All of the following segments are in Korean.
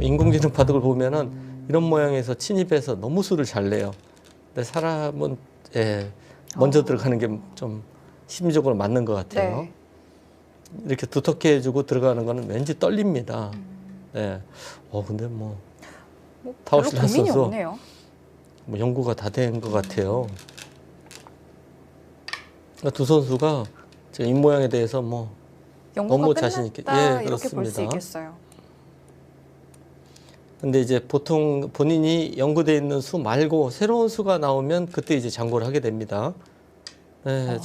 인공지능 바둑을 보면은 이런 모양에서 침입해서 너무 수를 잘 내요. 근데 사람은 먼저 들어가는 게 좀 심리적으로 맞는 것 같아요. 네. 이렇게 두텁게 해주고 들어가는 거는 왠지 떨립니다. 네. 근데 별로 타오실란 고민이 선수 없네요. 연구가 다 된 것 같아요. 그러니까 두 선수가 지금 입모양에 대해서 연구가 너무 끝났다 자신 있게 이렇게 볼 수 그렇습니다. 있겠어요. 근데 이제 보통 본인이 연구되어 있는 수 말고 새로운 수가 나오면 그때 이제 장고를 하게 됩니다. 네,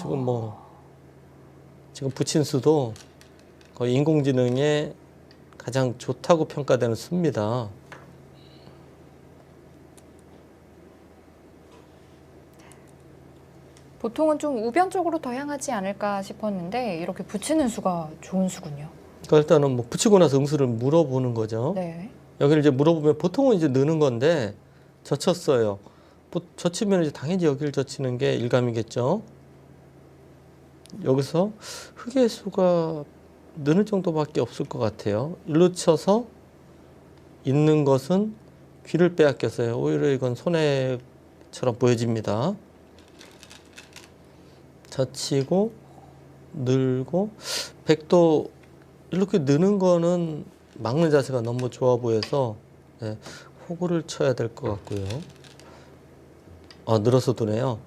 지금 붙인 수도 거의 인공지능에 가장 좋다고 평가되는 수입니다. 보통은 좀 우변 쪽으로 더 향하지 않을까 싶었는데 이렇게 붙이는 수가 좋은 수군요. 그러니까 일단은 붙이고 나서 응수를 물어보는 거죠. 네. 여기를 이제 물어보면 보통은 이제 넣는 건데 젖혔어요. 젖히면 이제 당연히 여기를 젖히는 게 일감이겠죠. 여기서 흑의 수가 느는 정도밖에 없을 것 같아요. 일로 쳐서 있는 것은 귀를 빼앗겼어요. 오히려 이건 손해처럼 보여집니다. 젖히고 늘고 백도 이렇게 느는 거는 막는 자세가 너무 좋아 보여서 호구를 쳐야 될 것 같고요. 늘어서 두네요.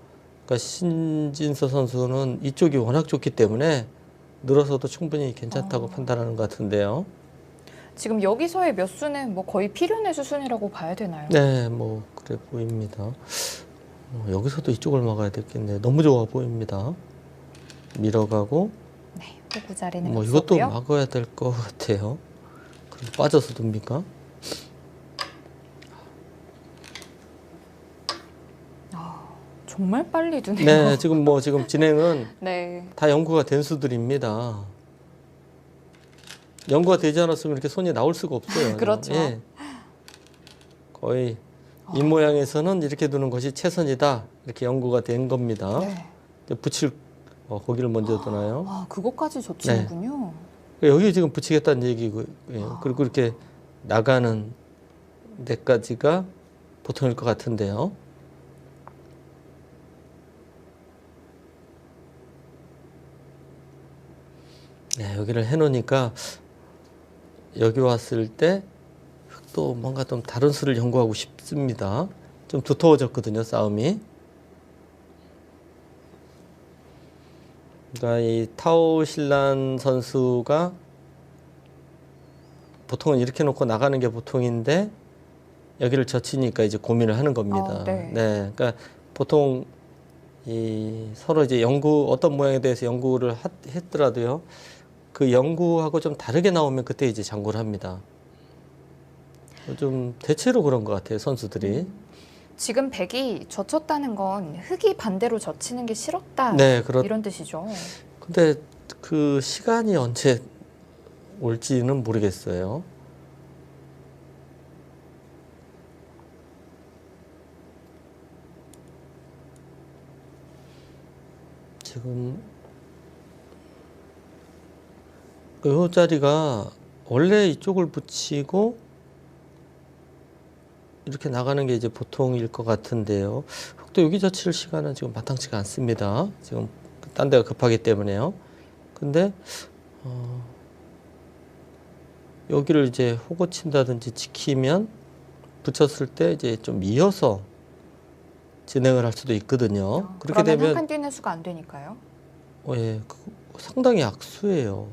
그러니까 신진서 선수는 이쪽이 워낙 좋기 때문에 늘어서도 충분히 괜찮다고 판단하는 것 같은데요. 지금 여기서의 몇 수는 거의 필연의 수순이라고 봐야 되나요? 네, 그래 보입니다. 여기서도 이쪽을 막아야 되겠네. 너무 좋아 보입니다. 밀어가고. 네, 호구 자리는 이것도 없었고요. 막아야 될 것 같아요. 그럼 빠져서 둡니까? 정말 빨리 두네요. 네, 지금 진행은 네. 다 연구가 된 수들입니다. 연구가 되지 않았으면 이렇게 손이 나올 수가 없어요. 그렇죠. 예. 거의 이 모양에서는 이렇게 두는 것이 최선이다. 이렇게 연구가 된 겁니다. 네. 붙일 거기를 먼저 두나요? 그것까지 젖히는군요. 여기 지금 붙이겠다는 얘기고요. 그리고 이렇게 나가는 데까지가 보통일 것 같은데요. 네, 여기를 해놓으니까 여기 왔을 때 흑도 뭔가 좀 다른 수를 연구하고 싶습니다. 좀 두터워졌거든요, 싸움이. 그러니까 이 타오실란 선수가 보통은 이렇게 놓고 나가는 게 보통인데 여기를 젖히니까 이제 고민을 하는 겁니다. 네. 그러니까 보통 서로 이제 어떤 모양에 대해서 연구를 했더라도요. 그 연구하고 좀 다르게 나오면 그때 이제 장고를 합니다. 좀 대체로 그런 것 같아요, 선수들이. 지금 백이 젖혔다는 건 흑이 반대로 젖히는 게 싫었다. 네, 이런 뜻이죠. 근데 그 시간이 언제 올지는 모르겠어요. 지금 이 자리가 원래 이쪽을 붙이고 이렇게 나가는 게 이제 보통일 것 같은데요. 흑도 여기 젖힐 시간은 지금 마땅치가 않습니다. 지금 딴 데가 급하기 때문에요. 근데 여기를 이제 호구 친다든지 지키면 붙였을 때 이제 좀 이어서 진행을 할 수도 있거든요. 그렇게 그러면 되면 한 칸 뛰는 수가 안 되니까요. 상당히 악수예요.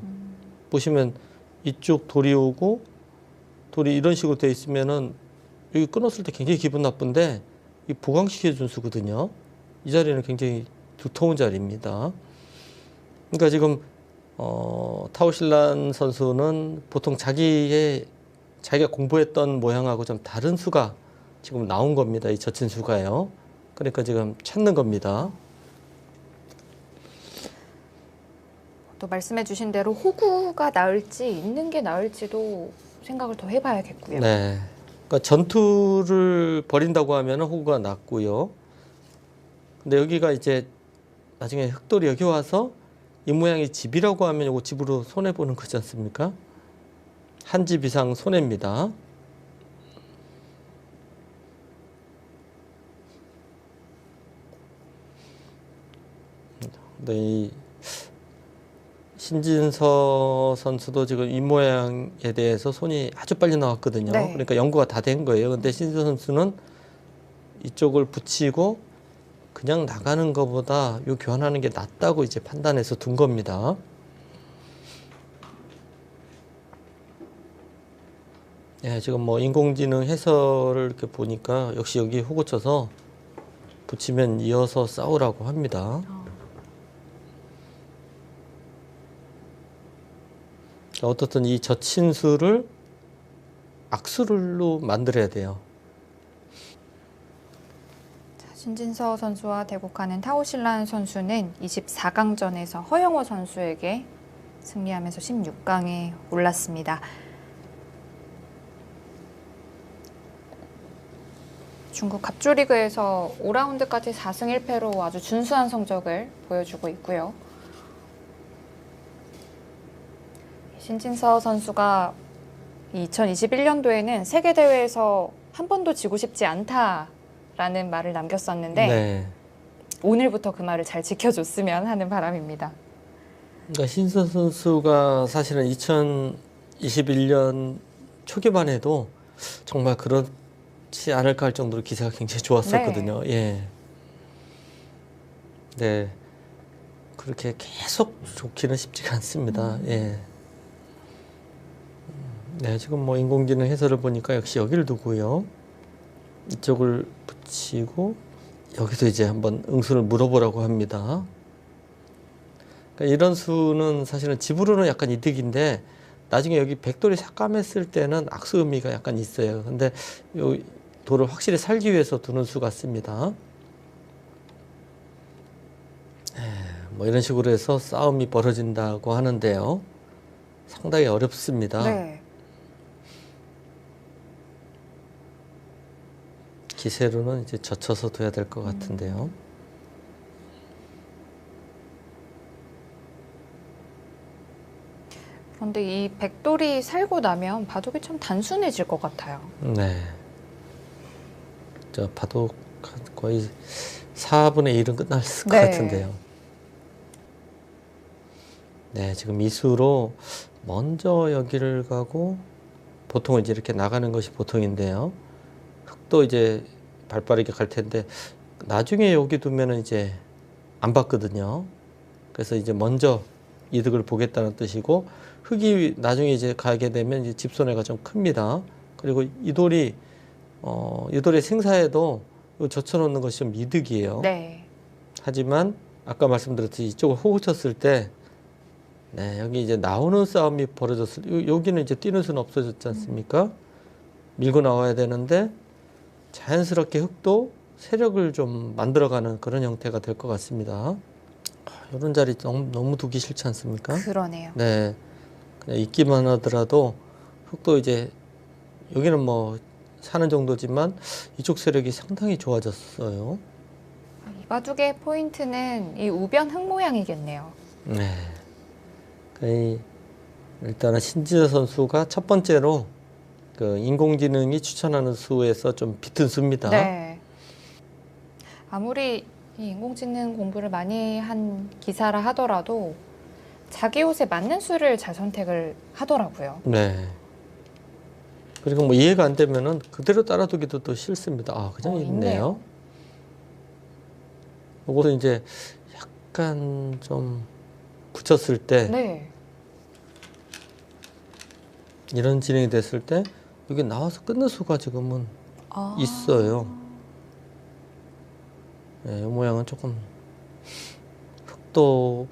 보시면 이쪽 돌이 오고 돌이 이런 식으로 돼 있으면은 여기 끊었을 때 굉장히 기분 나쁜데 이 보강시켜 준 수거든요. 이 자리는 굉장히 두터운 자리입니다. 그러니까 지금 타오실란 선수는 보통 자기가 공부했던 모양하고 좀 다른 수가 지금 나온 겁니다. 이 젖힌 수가요. 그러니까 지금 찾는 겁니다. 또 말씀해 주신 대로 호구가 나을지 있는 게 나을지도 생각을 더 해봐야겠고요. 네. 그러니까 전투를 벌인다고 하면 호구가 낫고요. 근데 여기가 이제 나중에 흑돌이 여기 와서 이 모양이 집이라고 하면 이거 집으로 손해 보는 거지 않습니까? 한 집 이상 손해입니다. 근데 이 신진서 선수도 지금 입 모양에 대해서 손이 아주 빨리 나왔거든요. 네. 그러니까 연구가 다 된 거예요. 근데 신진서 선수는 이쪽을 붙이고 그냥 나가는 것보다 요 교환하는 게 낫다고 이제 판단해서 둔 겁니다. 예, 지금 뭐 인공지능 해설을 이렇게 보니까 역시 여기 호구 쳐서 붙이면 이어서 싸우라고 합니다. 어떻든 이 젖힌수를 악수로 만들어야 돼요. 신진서 선수와 대국하는 타오실란 선수는 24강전에서 허영호 선수에게 승리하면서 16강에 올랐습니다. 중국 갑조리그에서 5라운드까지 4승 1패로 아주 준수한 성적을 보여주고 있고요. 신진서 선수가 2021년도에는 세계대회에서 한 번도 지고 싶지 않다라는 말을 남겼었는데 네. 오늘부터 그 말을 잘 지켜줬으면 하는 바람입니다. 그러니까 신선 선수가 사실은 2021년 초기만 해도 정말 그렇지 않을까 할 정도로 기세가 굉장히 좋았었거든요. 예. 네. 그렇게 계속 좋기는 쉽지가 않습니다. 예. 네, 지금 뭐 인공지능 해설을 보니까 역시 여기를 두고요. 이쪽을 붙이고 여기서 이제 한번 응수를 물어보라고 합니다. 그러니까 이런 수는 사실은 집으로는 약간 이득인데 나중에 여기 백돌이 삭감했을 때는 악수 의미가 약간 있어요. 근데 요 돌을 확실히 살기 위해서 두는 수 같습니다. 뭐 이런 식으로 해서 싸움이 벌어진다고 하는데요. 상당히 어렵습니다. 네. 기세로는 이제 젖혀서 둬야 될 것 같은데요. 그런데 이 백돌이 살고 나면 바둑이 참 단순해질 것 같아요. 네. 저 바둑 거의 4분의 1은 끝날 것 네. 같은데요. 네, 지금 이수로 먼저 여기를 가고 보통은 이제 이렇게 나가는 것이 보통인데요. 흑도 이제 발빠르게 갈 텐데 나중에 여기 두면은 이제 안 받거든요. 그래서 이제 먼저 이득을 보겠다는 뜻이고 흑이 나중에 이제 가게 되면 이제 집 손해가 좀 큽니다. 그리고 이 돌이 이 돌의 생사에도 젖혀놓는 것이 좀 이득이에요. 네. 하지만 아까 말씀드렸듯이 이쪽을 호구 쳤을 때 네, 여기 이제 나오는 싸움이 벌어졌을 여기는 이제 뛰는 수는 없어졌지 않습니까? 밀고 나와야 되는데 자연스럽게 흑도 세력을 좀 만들어가는 그런 형태가 될 것 같습니다. 이런 자리 너무 두기 싫지 않습니까? 그러네요. 네, 그냥 있기만 하더라도 흑도 이제 여기는 뭐 사는 정도지만 이쪽 세력이 상당히 좋아졌어요. 이 바둑의 포인트는 이 우변 흑 모양이겠네요. 네, 일단은 신지서 선수가 첫 번째로 그 인공지능이 추천하는 수에서 좀 비튼 수입니다. 네. 아무리 이 인공지능 공부를 많이 한 기사라 하더라도 자기 옷에 맞는 수를 잘 선택을 하더라고요. 네. 그리고 뭐 이해가 안 되면은 그대로 따라두기도 또 싫습니다. 아, 그냥 있네요. 이것은 이제 약간 좀 굳혔을 때 네. 이런 진행이 됐을 때 여기 나와서 끊는 수가 지금은 아. 있어요. 네, 이 모양은 조금 흑도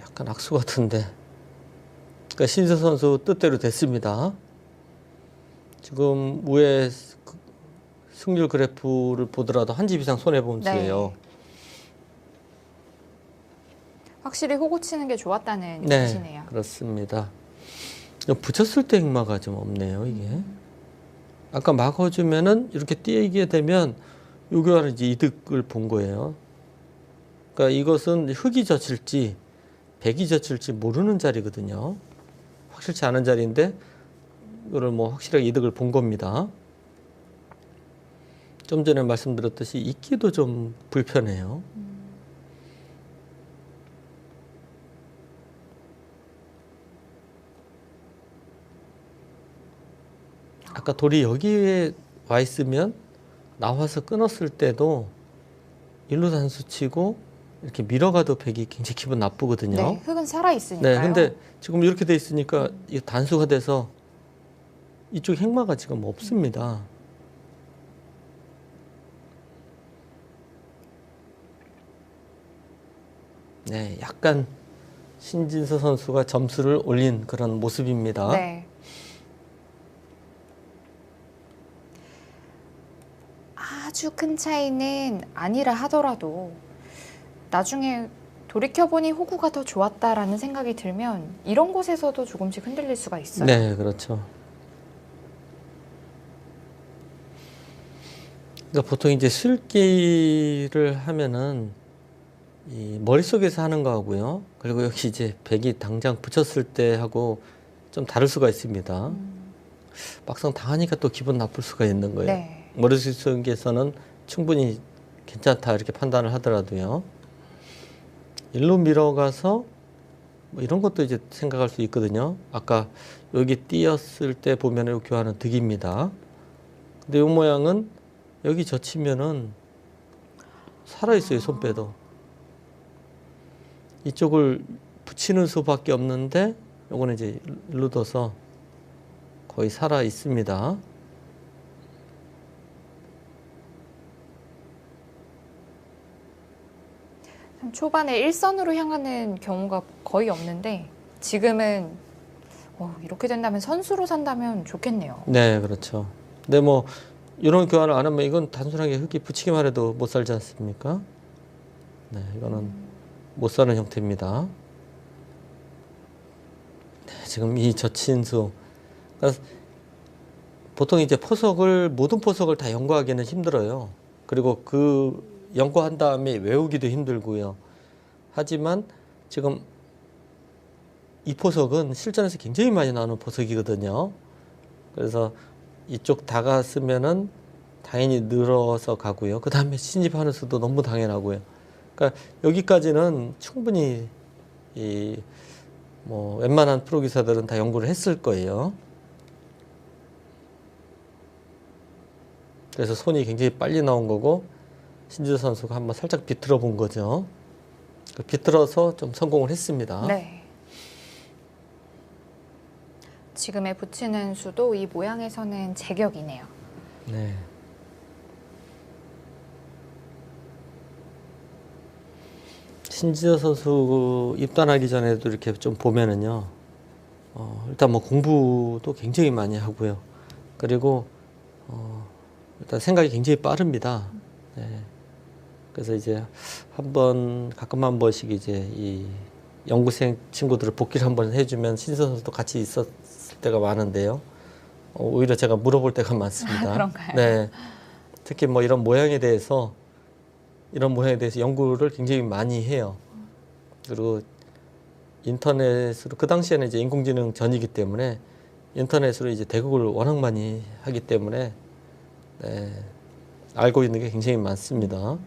약간 악수 같은데. 그러니까 신서 선수 뜻대로 됐습니다. 지금 위에 승률 그래프를 보더라도 한 집 이상 손해본 수예요. 확실히 호구 치는 게 좋았다는 네, 뜻이네요. 그렇습니다. 붙였을 때 흑마가 좀 없네요, 이게. 아까 막아주면은 이렇게 뛰게 되면 요교환은 이제 이득을 본 거예요. 그러니까 이것은 흑이 젖힐지 백이 젖힐지 모르는 자리거든요. 확실치 않은 자리인데 이거를 뭐 확실하게 이득을 본 겁니다. 좀 전에 말씀드렸듯이 있기도 좀 불편해요. 아까 돌이 여기에 와 있으면 나와서 끊었을 때도 일루 단수 치고 이렇게 밀어가도 백이 굉장히 기분 나쁘거든요. 네, 흙은 살아 있으니까요. 네, 근데 지금 이렇게 돼 있으니까 이 단수가 돼서 이쪽 행마가 지금 없습니다. 네, 약간 신진서 선수가 점수를 올린 그런 모습입니다. 네. 아주 큰 차이는 아니라 하더라도 나중에 돌이켜보니 호구가 더 좋았다라는 생각이 들면 이런 곳에서도 조금씩 흔들릴 수가 있어요. 네, 그렇죠. 그러니까 보통 이제 술기를 하면은 이 머릿속에서 하는 거하고요. 그리고 역시 이제 백이 당장 붙였을 때 하고 좀 다를 수가 있습니다. 막상 당하니까 또 기분 나쁠 수가 있는 거예요. 네. 머릿속에서는 충분히 괜찮다 이렇게 판단을 하더라도요. 일로 밀어가서 뭐 이런 것도 이제 생각할 수 있거든요. 아까 여기 띄었을 때 보면 이 교환은 득입니다. 근데 이 모양은 여기 젖히면은 살아있어요, 손빼도. 이쪽을 붙이는 수밖에 없는데 요거는 이제 일로 둬서 거의 살아 있습니다. 참 초반에 일선으로 향하는 경우가 거의 없는데 지금은 이렇게 된다면 선수로 산다면 좋겠네요. 네, 그렇죠. 근데 뭐 이런 교환을 안 하면 이건 단순하게 흙이 붙이기만 해도 못 살지 않습니까? 네, 이거는 못 사는 형태입니다. 네, 지금 이 젖힌수. 그러니까 보통 이제 모든 포석을 다 연구하기는 힘들어요. 그리고 그 연구한 다음에 외우기도 힘들고요. 하지만 지금 이 포석은 실전에서 굉장히 많이 나오는 포석이거든요. 그래서 이쪽 다갔으면은 당연히 늘어서 가고요. 그 다음에 신집하는 수도 너무 당연하고요. 그러니까 여기까지는 충분히 뭐 웬만한 프로기사들은 다 연구를 했을 거예요. 그래서 손이 굉장히 빨리 나온 거고 신지서 선수가 한번 살짝 비틀어 본 거죠. 비틀어서 좀 성공을 했습니다. 네. 지금의 붙이는 수도 이 모양에서는 제격이네요. 네. 신지서 선수 입단하기 전에도 이렇게 좀 보면은요. 일단 뭐 공부도 굉장히 많이 하고요. 그리고 일단 생각이 굉장히 빠릅니다. 네. 그래서 이제 가끔 한 번씩 이제 이 연구생 친구들을 복귀를 한번 해주면 신지서 선수도 같이 있었을 때가 많은데요. 오히려 제가 물어볼 때가 많습니다. 그런가요? 네. 특히 뭐 이런 모양에 대해서 연구를 굉장히 많이 해요. 그리고 인터넷으로 그 당시에는 이제 인공지능 전이기 때문에 인터넷으로 이제 대국을 워낙 많이 하기 때문에 네, 알고 있는 게 굉장히 많습니다.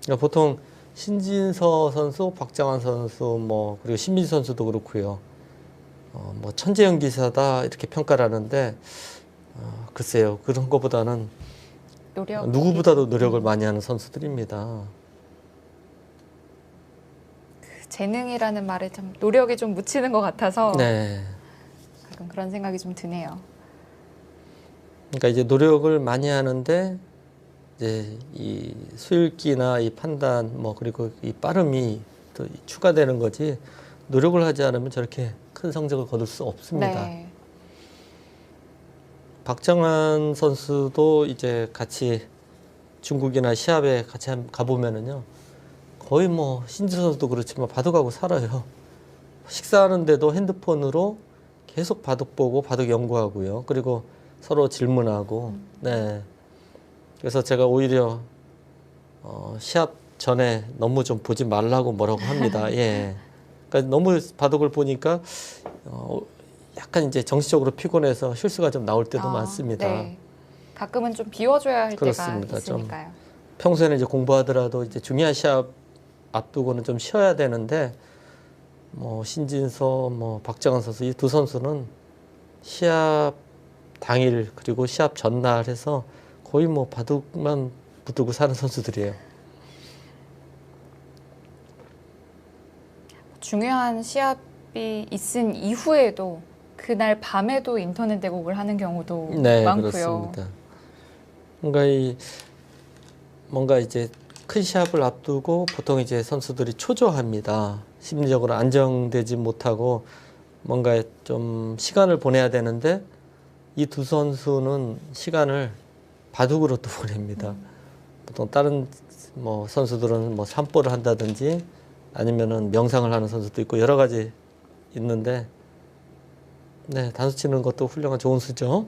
그러니까 보통 신진서 선수, 박장환 선수, 뭐 그리고 신민수 선수도 그렇고요. 뭐 천재연 기사다 이렇게 평가를 하는데 글쎄요 그런 것보다는 누구보다도 노력을 많이 하는 선수들입니다. 재능이라는 말에 참 노력에 좀 묻히는 것 같아서 네. 가끔 그런 생각이 좀 드네요. 그러니까 이제 노력을 많이 하는데 이제 이 수읽기나 이 판단 뭐 그리고 이 빠름이 또 추가되는 거지 노력을 하지 않으면 저렇게 큰 성적을 거둘 수 없습니다. 네. 박정환 선수도 이제 같이 중국이나 시합에 같이 가보면은요 거의 뭐 신지 선수도 그렇지만 바둑하고 살아요. 식사하는데도 핸드폰으로 계속 바둑 보고 바둑 연구하고요. 그리고 서로 질문하고 네. 그래서 제가 오히려 시합 전에 너무 좀 보지 말라고 뭐라고 합니다. 예. 그러니까 너무 바둑을 보니까 약간 이제 정신적으로 피곤해서 실수가 좀 나올 때도 많습니다. 네. 가끔은 좀 비워줘야 할 그렇습니다. 때가 있으니까요. 평소에는 이제 공부하더라도 이제 중요한 시합 앞두고는 좀 쉬어야 되는데 뭐 신진서, 뭐 박정환 선수 이 두 선수는 시합 당일 그리고 시합 전날 해서 거의 뭐 바둑만 붙들고 사는 선수들이에요. 중요한 시합이 있은 이후에도 그날 밤에도 인터넷 대국을 하는 경우도 네, 많고요. 그렇습니다. 뭔가 이제 큰 시합을 앞두고 보통 이제 선수들이 초조합니다. 심리적으로 안정되지 못하고 뭔가 좀 시간을 보내야 되는데 이 두 선수는 시간을 바둑으로 또 보냅니다. 보통 다른 뭐 선수들은 뭐 산보를 한다든지 아니면은 명상을 하는 선수도 있고 여러 가지 있는데 네, 단수 치는 것도 훌륭한 좋은 수죠.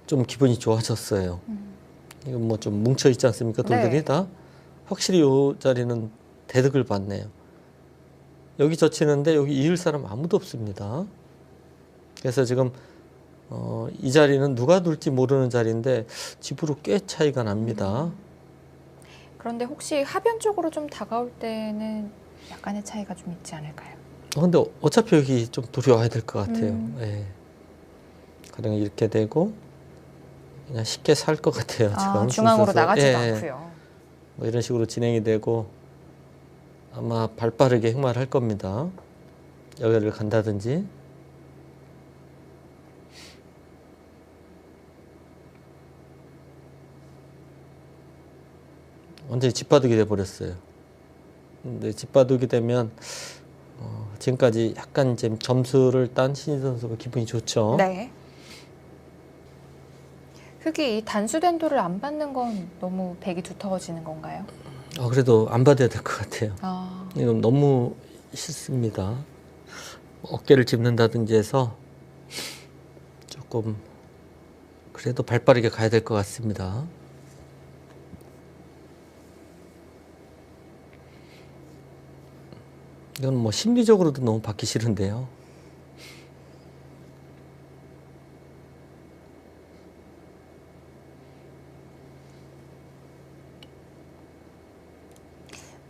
좀 기분이 좋아졌어요. 이건 뭐 좀 뭉쳐 있지 않습니까? 돌들이 네. 다. 확실히 이 자리는 대득을 받네요. 여기 젖히는데 여기 이을 사람 아무도 없습니다. 그래서 지금 이 자리는 누가 둘지 모르는 자리인데 집으로 꽤 차이가 납니다. 그런데 혹시 하변 쪽으로 좀 다가올 때는 약간의 차이가 좀 있지 않을까요? 근데 어차피 여기 좀 돌이 와야 될 것 같아요. 예. 가령 이렇게 되고 그냥 쉽게 살 것 같아요. 지금 중앙으로 순서서. 나가지도 예. 않고요. 뭐 이런 식으로 진행이 되고 아마 발빠르게 행마를 할 겁니다. 여기를 간다든지. 완전히 집바둑이 돼버렸어요. 근데 집바둑이 되면 지금까지 약간 이제 점수를 딴 신인 선수가 기분이 좋죠. 네. 흙이 이 단수된 돌을 안 받는 건 너무 백이 두터워지는 건가요? 그래도 안 받아야 될 것 같아요. 아, 이건 너무 싫습니다. 어깨를 짚는다든지 해서 조금 그래도 발빠르게 가야 될 것 같습니다. 이건 뭐 심리적으로도 너무 받기 싫은데요.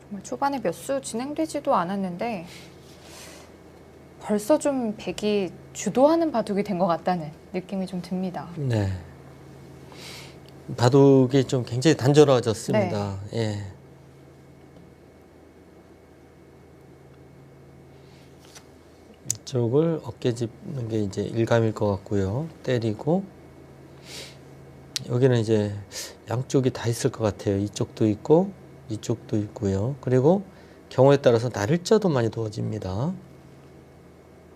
정말 초반에 몇 수 진행되지도 않았는데 벌써 좀 백이 주도하는 바둑이 된 것 같다는 느낌이 좀 듭니다. 네. 바둑이 좀 굉장히 단조로워졌습니다. 예. 이쪽을 어깨 짚는 게 이제 일감일 것 같고요. 때리고 여기는 이제 양쪽이 다 있을 것 같아요. 이쪽도 있고 이쪽도 있고요. 그리고 경우에 따라서 날짜도 많이 두어집니다.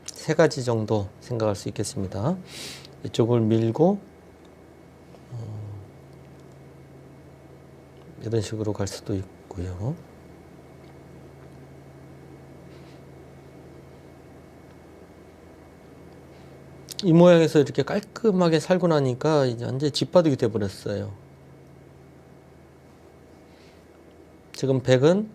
세 가지 정도 생각할 수 있겠습니다. 이쪽을 밀고 이런 식으로 갈 수도 있고요. 이 모양에서 이렇게 깔끔하게 살고 나니까 이제 완전히 집바둑이 돼버렸어요. 지금 백은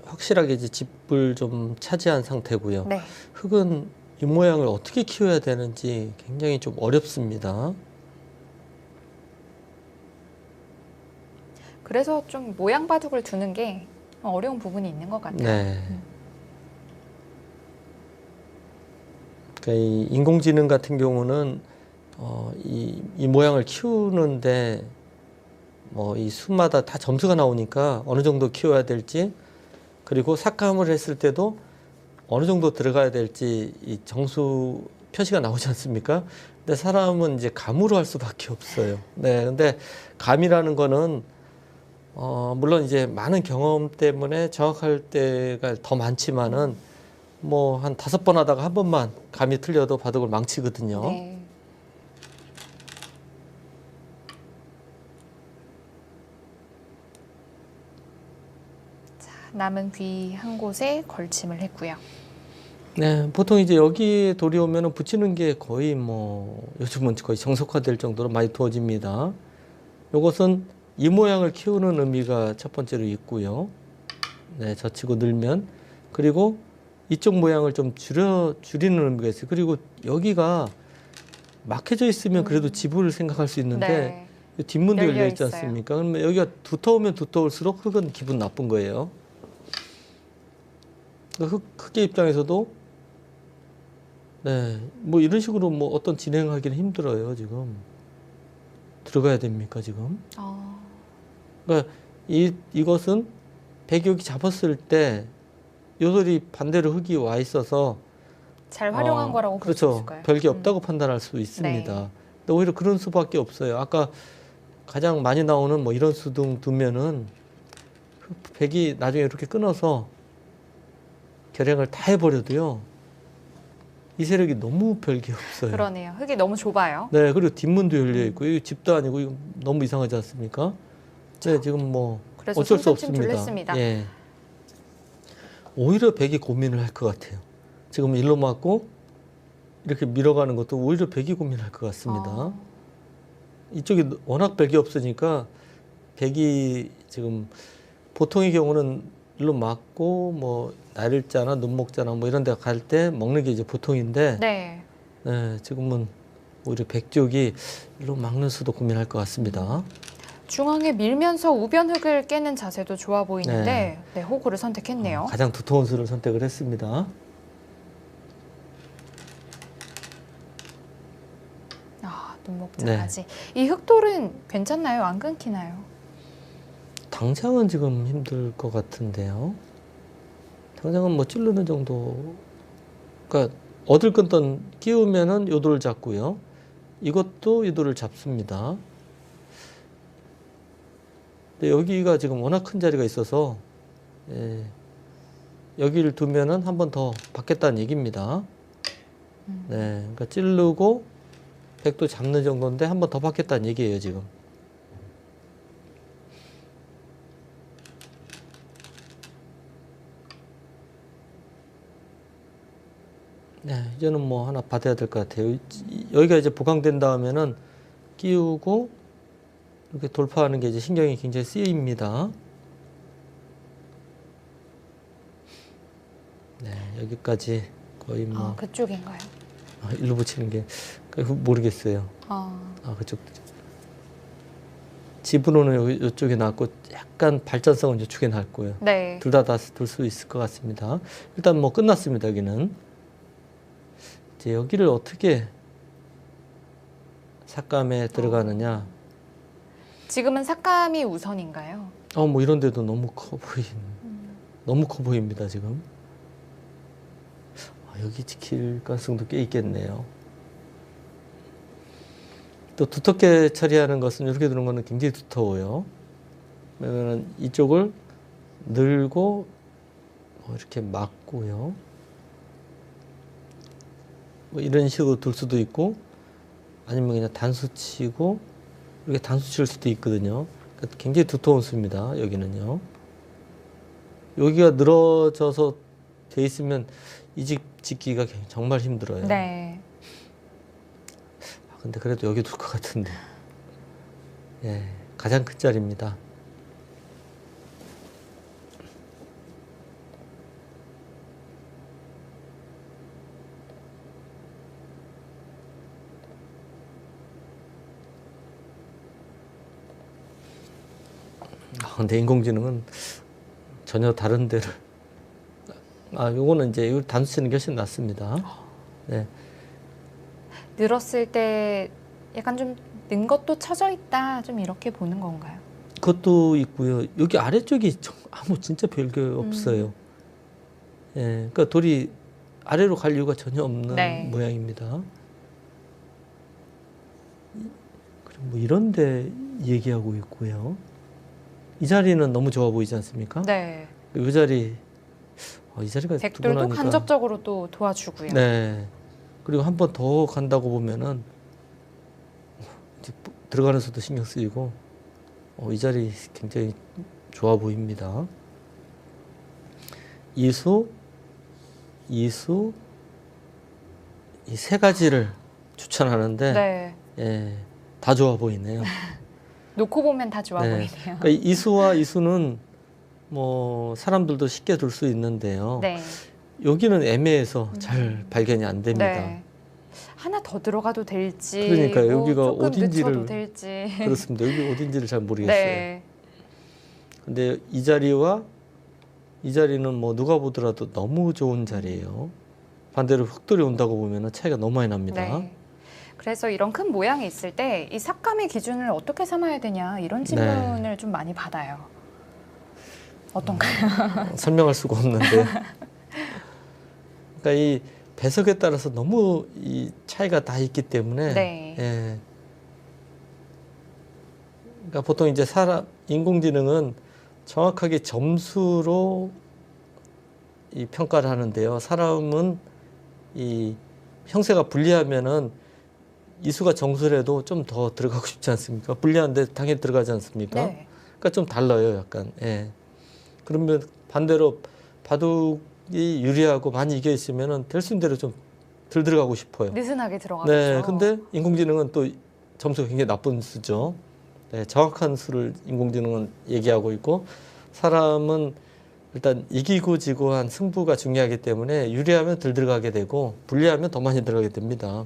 확실하게 이제 집을 좀 차지한 상태고요. 네. 흙은 이 모양을 어떻게 키워야 되는지 굉장히 좀 어렵습니다. 그래서 좀 모양 바둑을 두는 게 어려운 부분이 있는 것 같아요. 네. 그러니까 이 인공지능 같은 경우는 이 모양을 키우는데 뭐 이 수마다 다 점수가 나오니까 어느 정도 키워야 될지 그리고 삭감을 했을 때도 어느 정도 들어가야 될지 이 정수 표시가 나오지 않습니까? 근데 사람은 이제 감으로 할 수밖에 없어요. 네. 근데 감이라는 거는 물론 이제 많은 경험 때문에 정확할 때가 더 많지만은 뭐 한 5번 하다가 한 번만 감이 틀려도 바둑을 망치거든요. 네. 자, 남은 귀 한 곳에 걸침을 했고요. 네, 보통 이제 여기에 돌이 오면은 붙이는 게 거의 뭐 요즘은 거의 정석화될 정도로 많이 두어집니다. 요것은 이 모양을 키우는 의미가 첫 번째로 있고요. 네, 젖히고 늘면 그리고 이쪽 모양을 좀 줄이는 의미가 있어요. 그리고 여기가 막혀져 있으면 그래도 집을 생각할 수 있는데 네. 뒷문도 열려 열려 있지 있어요. 않습니까? 그러면 여기가 두터우면 두터울수록 흙은 기분 나쁜 거예요. 흙의 입장에서도 네, 뭐 이런 식으로 뭐 어떤 진행하기는 힘들어요, 지금. 들어가야 됩니까, 지금? 그러니까 이것은 벽이 여기 잡았을 때 요소리 반대로 흙이 와 있어서 잘 활용한 거라고 볼 수 그렇죠. 있을까요? 별게 없다고 판단할 수 있습니다. 네. 근데 오히려 그런 수밖에 없어요. 아까 가장 많이 나오는 뭐 이런 수 등 두면은 벽이 나중에 이렇게 끊어서 결행을 다 해버려도요. 이 세력이 너무 별게 없어요. 그러네요. 흙이 너무 좁아요. 네, 그리고 뒷문도 열려 있고 이 집도 아니고 이거 너무 이상하지 않습니까? 네, 지금 뭐 그래서 어쩔 수 손끝 없습니다. 둘렀습니다. 예. 오히려 벽이 고민을 할 것 같아요. 지금 일로 맞고 이렇게 밀어가는 것도 오히려 벽이 고민할 것 같습니다. 이쪽이 워낙 벽이 없으니까 벽이 지금 보통의 경우는 일로 맞고 뭐 날일자나 눈목자나 뭐 이런 데 갈 때 먹는 게 이제 보통인데 네. 네, 지금은 오히려 벽 쪽이 일로 막는 수도 고민할 것 같습니다. 중앙에 밀면서 우변 흙을 깨는 자세도 좋아 보이는데 네. 네, 호구를 선택했네요. 가장 두터운 수를 선택을 했습니다. 눈목자까지. 이 흙돌은 괜찮나요? 안 끊기나요? 당장은 지금 힘들 것 같은데요. 당장은 뭐 찌르는 정도. 그러니까 어딜 끊던 끼우면은 요도를 잡고요. 이것도 요도를 잡습니다. 근데 여기가 지금 워낙 큰 자리가 있어서 예, 여기를 두면은 한 번 더 받겠다는 얘기입니다. 네, 그러니까 찌르고 백도 잡는 정도인데 한 번 더 받겠다는 얘기예요, 지금. 네, 이제는 뭐 하나 받아야 될 것 같아요. 여기가 이제 보강된 다음에는 끼우고 이렇게 돌파하는 게 이제 신경이 굉장히 쓰입니다. 네, 여기까지 거의 뭐 그쪽인가요? 일로 붙이는 게 모르겠어요. 아, 그쪽. 집으로는 이쪽에 낫고 약간 발전성은 이쪽에 낫고요. 네. 둘 다 둘 수 있을 것 같습니다. 일단 뭐 끝났습니다. 여기는. 이제 여기를 어떻게 삭감에 들어가느냐. 지금은 삭감이 우선인가요? 뭐 이런 데도 너무 너무 커 보입니다, 지금. 여기 지킬 가능성도 꽤 있겠네요. 또 두텁게 처리하는 것은 이렇게 두는 거는 굉장히 두터워요. 그러면 이쪽을 늘고 이렇게 막고요. 뭐 이런 식으로 둘 수도 있고 아니면 그냥 단수 치고 이렇게 단수 칠 수도 있거든요. 그러니까 굉장히 두터운 수입니다. 여기는요. 여기가 늘어져서 돼 있으면 이 집 짓기가 정말 힘들어요. 네. 근데 그래도 여기 둘 것 같은데. 예, 가장 큰 자리입니다. 근데 인공지능은 전혀 다른 데를 요거는 이제 이걸 단수 치는 게 훨씬 낫습니다. 네. 늘었을 때 약간 좀 는 것도 쳐져 있다 좀 이렇게 보는 건가요? 그것도 있고요. 여기 아래쪽이 아무 진짜 별게 없어요. 예, 그러니까 돌이 아래로 갈 이유가 전혀 없는 네. 모양입니다. 그리고 뭐 이런 데 얘기하고 있고요. 이 자리는 너무 좋아 보이지 않습니까? 네. 이 자리, 이 자리가 두 번 백돌도 하니까. 간접적으로 또 도와주고요. 네. 그리고 한 번 더 간다고 보면은 들어가는 수도 신경 쓰이고 이 자리 굉장히 좋아 보입니다. 이수, 이수, 이 세 가지를 추천하는데 네. 예, 다 좋아 보이네요. 놓고 보면 다 좋아 네. 보이네요. 그러니까 이수와 이수는 뭐 사람들도 쉽게 둘 수 있는데요. 네. 여기는 애매해서 잘 발견이 안 됩니다. 네. 하나 더 들어가도 될지, 그러니까요. 뭐 여기가 조금 어딘지를- 늦춰도 될지. 그렇습니다. 여기 어딘지를 잘 모르겠어요. 네. 근데 이 자리와 이 자리는 뭐 누가 보더라도 너무 좋은 자리예요. 반대로 흑돌이 온다고 보면 차이가 너무 많이 납니다. 네. 그래서 이런 큰 모양이 있을 때 이 삭감의 기준을 어떻게 삼아야 되냐 이런 질문을 좀 많이 받아요. 어떤가요? 설명할 수가 없는데. 그러니까 이 배석에 따라서 너무 이 차이가 다 있기 때문에. 네. 예. 그러니까 보통 이제 인공지능은 정확하게 점수로 이 평가를 하는데요. 사람은 이 형태가 불리하면은 이수가 정수라도 좀 더 들어가고 싶지 않습니까? 불리한데 당연히 들어가지 않습니까? 네. 그러니까 좀 달라요, 약간. 예. 그러면 반대로 바둑이 유리하고 많이 이겨 있으면은 될 수 있는 대로 좀 덜 들어가고 싶어요. 느슨하게 들어가죠. 네. 근데 인공지능은 또 점수가 굉장히 나쁜 수죠. 네, 정확한 수를 인공지능은 얘기하고 있고 사람은 일단 이기고 지고 한 승부가 중요하기 때문에 유리하면 덜 들어가게 되고 불리하면 더 많이 들어가게 됩니다.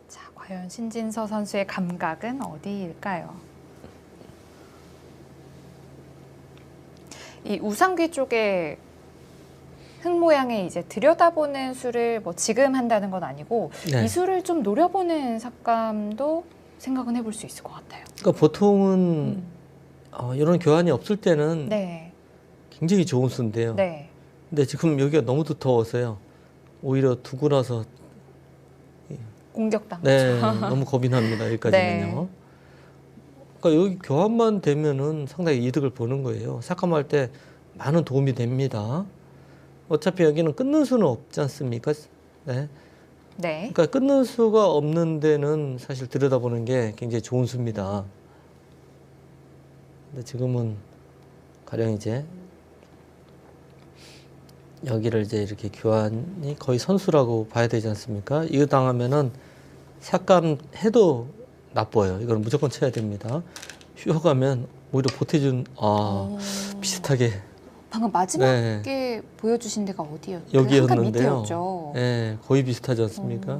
자, 과연 신진서 선수의 감각은 어디일까요? 이 우상귀 쪽에 흙 모양에 이제 들여다보는 수를 뭐 지금 한다는 건 아니고 네. 이 수를 좀 노려보는 삭감도 생각은 해볼 수 있을 것 같아요. 그러니까 보통은 이런 교환이 없을 때는 네, 굉장히 좋은 수인데요. 네, 근데 지금 여기가 너무 두터워서요. 오히려 두고 나서 공격당. 네, 너무 겁이 납니다. 여기까지는요. 그러니까 여기 교환만 되면은 상당히 이득을 보는 거예요. 삭감할 때 많은 도움이 됩니다. 어차피 여기는 끊는 수는 없지 않습니까? 네. 네, 그러니까 끊는 수가 없는 데는 사실 들여다보는 게 굉장히 좋은 수입니다. 근데 지금은 가령 이제 여기를 이제 이렇게 교환이 거의 선수라고 봐야 되지 않습니까? 이거 당하면은 삭감해도 나빠요. 이걸 무조건 쳐야 됩니다. 쉬어가면 오히려 보태준 비슷하게 방금 마지막에 보여주신 데가 어디였죠? 여기였는데요. 한칸 밑에였죠. 예, 거의 비슷하지 않습니까?